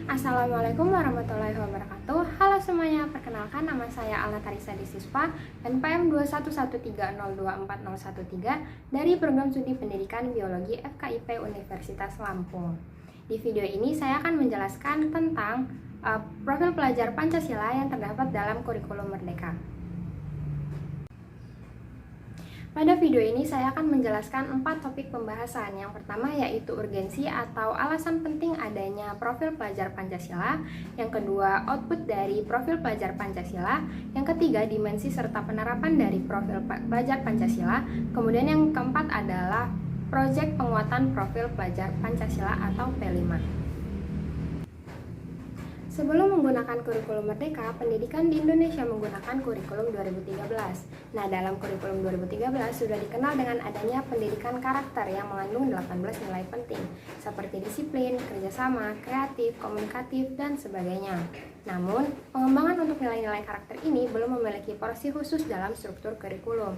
Assalamualaikum warahmatullahi wabarakatuh. Halo semuanya, perkenalkan nama saya Alna Tarisa Disispa, NPM 21130240113 dari Program Studi Pendidikan Biologi FKIP Universitas Lampung. Di video ini saya akan menjelaskan tentang profil pelajar Pancasila yang terdapat dalam kurikulum Merdeka. Pada video ini saya akan menjelaskan 4 topik pembahasan. Yang pertama yaitu urgensi atau alasan penting adanya profil pelajar Pancasila. Yang kedua, output dari profil pelajar Pancasila. Yang ketiga, dimensi serta penerapan dari profil pelajar Pancasila. Kemudian yang keempat adalah proyek penguatan profil pelajar Pancasila atau P5. Sebelum menggunakan kurikulum Merdeka, pendidikan di Indonesia menggunakan kurikulum 2013. Nah, dalam kurikulum 2013 sudah dikenal dengan adanya pendidikan karakter yang mengandung 18 nilai penting, seperti disiplin, kerjasama, kreatif, komunikatif, dan sebagainya. Namun, pengembangan untuk nilai-nilai karakter ini belum memiliki porsi khusus dalam struktur kurikulum.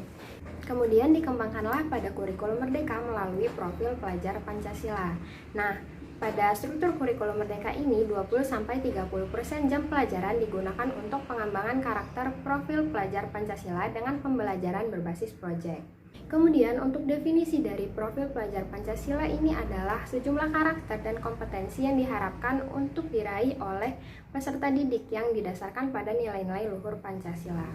Kemudian dikembangkanlah pada kurikulum Merdeka melalui profil pelajar Pancasila. Nah, pada struktur kurikulum Merdeka ini, 20-30% jam pelajaran digunakan untuk pengembangan karakter profil pelajar Pancasila dengan pembelajaran berbasis proyek. Kemudian untuk definisi dari profil pelajar Pancasila ini adalah sejumlah karakter dan kompetensi yang diharapkan untuk diraih oleh peserta didik yang didasarkan pada nilai-nilai luhur Pancasila.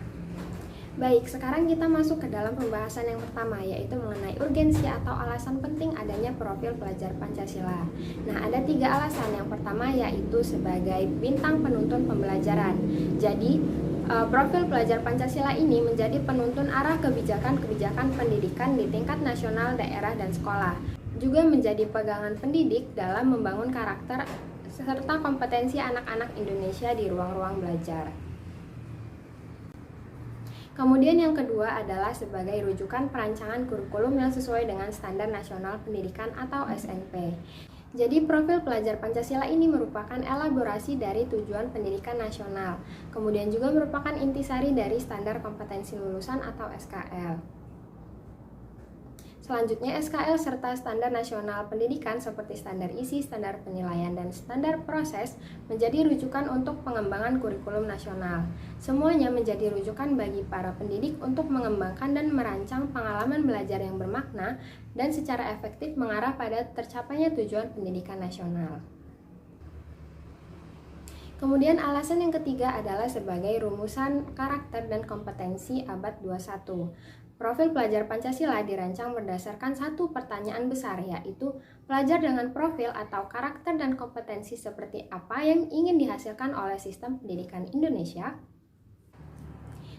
Baik, sekarang kita masuk ke dalam pembahasan yang pertama, yaitu mengenai urgensi atau alasan penting adanya profil pelajar Pancasila. Nah, ada 3 alasan. Yang pertama yaitu sebagai bintang penuntun pembelajaran. Jadi, profil pelajar Pancasila ini menjadi penuntun arah kebijakan-kebijakan pendidikan di tingkat nasional, daerah, dan sekolah. Juga menjadi pegangan pendidik dalam membangun karakter serta kompetensi anak-anak Indonesia di ruang-ruang belajar. Kemudian yang kedua adalah sebagai rujukan perancangan kurikulum yang sesuai dengan Standar Nasional Pendidikan atau SNP. Jadi profil pelajar Pancasila ini merupakan elaborasi dari tujuan pendidikan nasional. Kemudian juga merupakan intisari dari Standar Kompetensi Lulusan atau SKL. Selanjutnya SKL serta Standar Nasional Pendidikan seperti standar isi, standar penilaian, dan standar proses menjadi rujukan untuk pengembangan kurikulum nasional. Semuanya menjadi rujukan bagi para pendidik untuk mengembangkan dan merancang pengalaman belajar yang bermakna dan secara efektif mengarah pada tercapainya tujuan pendidikan nasional. Kemudian alasan yang ketiga adalah sebagai rumusan karakter dan kompetensi abad 21. Profil pelajar Pancasila dirancang berdasarkan satu pertanyaan besar, yaitu pelajar dengan profil atau karakter dan kompetensi seperti apa yang ingin dihasilkan oleh sistem pendidikan Indonesia.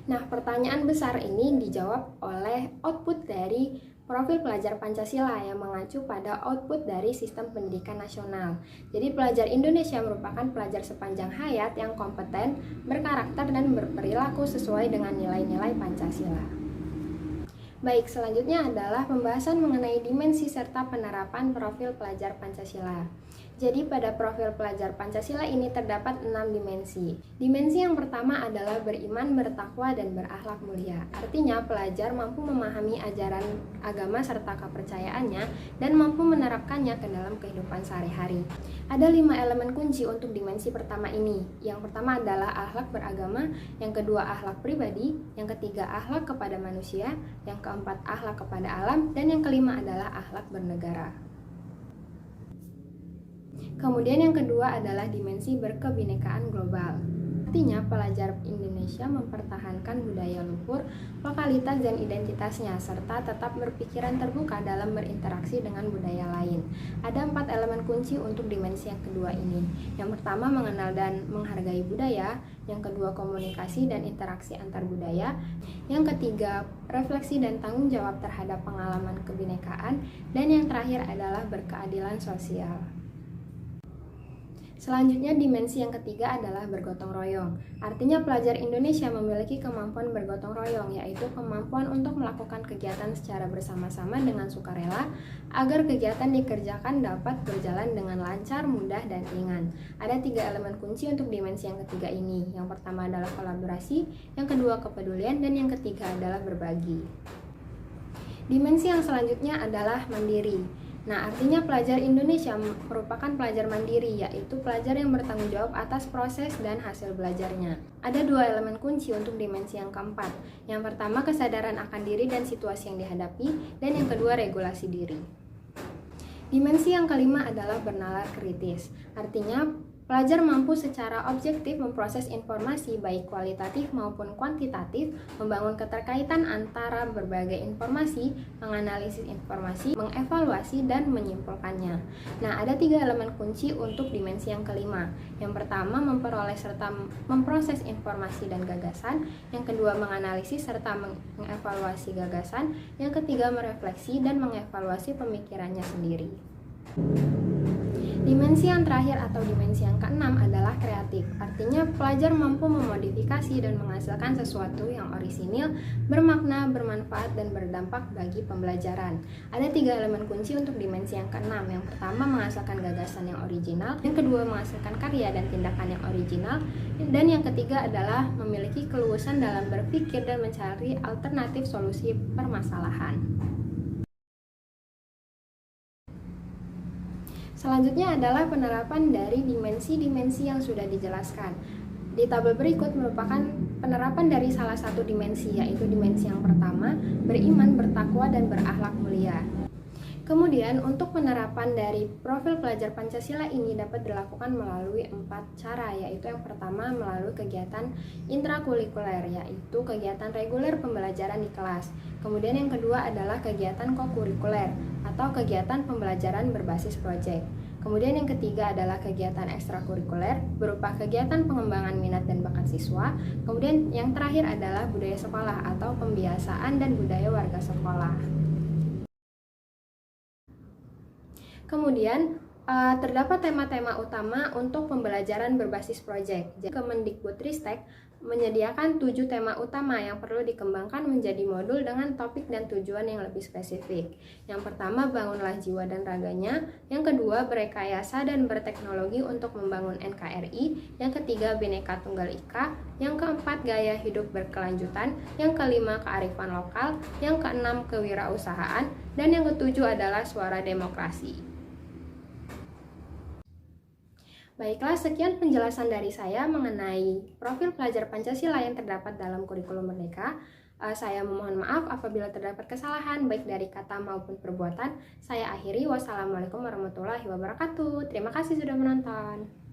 Nah, pertanyaan besar ini dijawab oleh output dari profil pelajar Pancasila yang mengacu pada output dari sistem pendidikan nasional. Jadi pelajar Indonesia merupakan pelajar sepanjang hayat yang kompeten, berkarakter, dan berperilaku sesuai dengan nilai-nilai Pancasila. Baik, selanjutnya adalah pembahasan mengenai dimensi serta penerapan profil pelajar Pancasila. Jadi pada profil pelajar Pancasila ini terdapat 6 dimensi. Dimensi yang pertama adalah beriman, bertakwa, dan berakhlak mulia. Artinya pelajar mampu memahami ajaran agama serta kepercayaannya dan mampu menerapkannya ke dalam kehidupan sehari-hari. Ada 5 elemen kunci untuk dimensi pertama ini. Yang pertama adalah akhlak beragama, yang kedua akhlak pribadi, yang ketiga akhlak kepada manusia, yang keempat akhlak kepada alam, dan yang kelima adalah akhlak bernegara. Kemudian yang kedua adalah dimensi berkebinekaan global. Artinya pelajar Indonesia mempertahankan budaya luhur, lokalitas, dan identitasnya, serta tetap berpikiran terbuka dalam berinteraksi dengan budaya lain. Ada 4 elemen kunci untuk dimensi yang kedua ini. Yang pertama mengenal dan menghargai budaya, yang kedua komunikasi dan interaksi antar budaya, yang ketiga refleksi dan tanggung jawab terhadap pengalaman kebinekaan, dan yang terakhir adalah berkeadilan sosial. Selanjutnya dimensi yang ketiga adalah bergotong royong. Artinya pelajar Indonesia memiliki kemampuan bergotong royong, yaitu kemampuan untuk melakukan kegiatan secara bersama-sama dengan sukarela agar kegiatan dikerjakan dapat berjalan dengan lancar, mudah, dan ringan. Ada 3 elemen kunci untuk dimensi yang ketiga ini. Yang pertama adalah kolaborasi, yang kedua kepedulian, dan yang ketiga adalah berbagi. Dimensi yang selanjutnya adalah mandiri. Nah, artinya pelajar Indonesia merupakan pelajar mandiri, yaitu pelajar yang bertanggung jawab atas proses dan hasil belajarnya. Ada dua elemen kunci untuk dimensi yang keempat. Yang pertama, kesadaran akan diri dan situasi yang dihadapi, dan yang kedua, regulasi diri. Dimensi yang kelima adalah bernalar kritis. Artinya, pelajar mampu secara objektif memproses informasi baik kualitatif maupun kuantitatif, membangun keterkaitan antara berbagai informasi, menganalisis informasi, mengevaluasi, dan menyimpulkannya. Nah, ada 3 elemen kunci untuk dimensi yang kelima. Yang pertama, memperoleh serta memproses informasi dan gagasan. Yang kedua, menganalisis serta mengevaluasi gagasan. Yang ketiga, merefleksi dan mengevaluasi pemikirannya sendiri. Dimensi yang terakhir atau dimensi yang keenam adalah kreatif. Artinya pelajar mampu memodifikasi dan menghasilkan sesuatu yang orisinil, bermakna, bermanfaat, dan berdampak bagi pembelajaran. Ada 3 elemen kunci untuk dimensi yang keenam. Yang pertama, menghasilkan gagasan yang original. Yang kedua, menghasilkan karya dan tindakan yang original. Dan yang ketiga adalah memiliki keluasan dalam berpikir dan mencari alternatif solusi permasalahan. Selanjutnya adalah penerapan dari dimensi-dimensi yang sudah dijelaskan. Di tabel berikut merupakan penerapan dari salah satu dimensi, yaitu dimensi yang pertama, beriman, bertakwa, dan berakhlak mulia. Kemudian, untuk penerapan dari profil pelajar Pancasila ini dapat dilakukan melalui 4 cara, yaitu yang pertama melalui kegiatan intrakurikuler, yaitu kegiatan reguler pembelajaran di kelas. Kemudian yang kedua adalah kegiatan kokurikuler atau kegiatan pembelajaran berbasis proyek. Kemudian yang ketiga adalah kegiatan ekstrakurikuler berupa kegiatan pengembangan minat dan bakat siswa. Kemudian yang terakhir adalah budaya sekolah atau pembiasaan dan budaya warga sekolah. Kemudian terdapat tema-tema utama untuk pembelajaran berbasis proyek. Kemendikbudristek menyediakan 7 tema utama yang perlu dikembangkan menjadi modul dengan topik dan tujuan yang lebih spesifik. Yang pertama, bangunlah jiwa dan raganya. Yang kedua, berekayasa dan berteknologi untuk membangun NKRI. Yang ketiga, Bhinneka Tunggal Ika. Yang keempat, gaya hidup berkelanjutan. Yang kelima, kearifan lokal. Yang keenam, kewirausahaan. Dan yang ketujuh adalah suara demokrasi. Baiklah, sekian penjelasan dari saya mengenai profil pelajar Pancasila yang terdapat dalam kurikulum Merdeka. Saya memohon maaf apabila terdapat kesalahan baik dari kata maupun perbuatan. Saya akhiri. Wassalamualaikum warahmatullahi wabarakatuh. Terima kasih sudah menonton.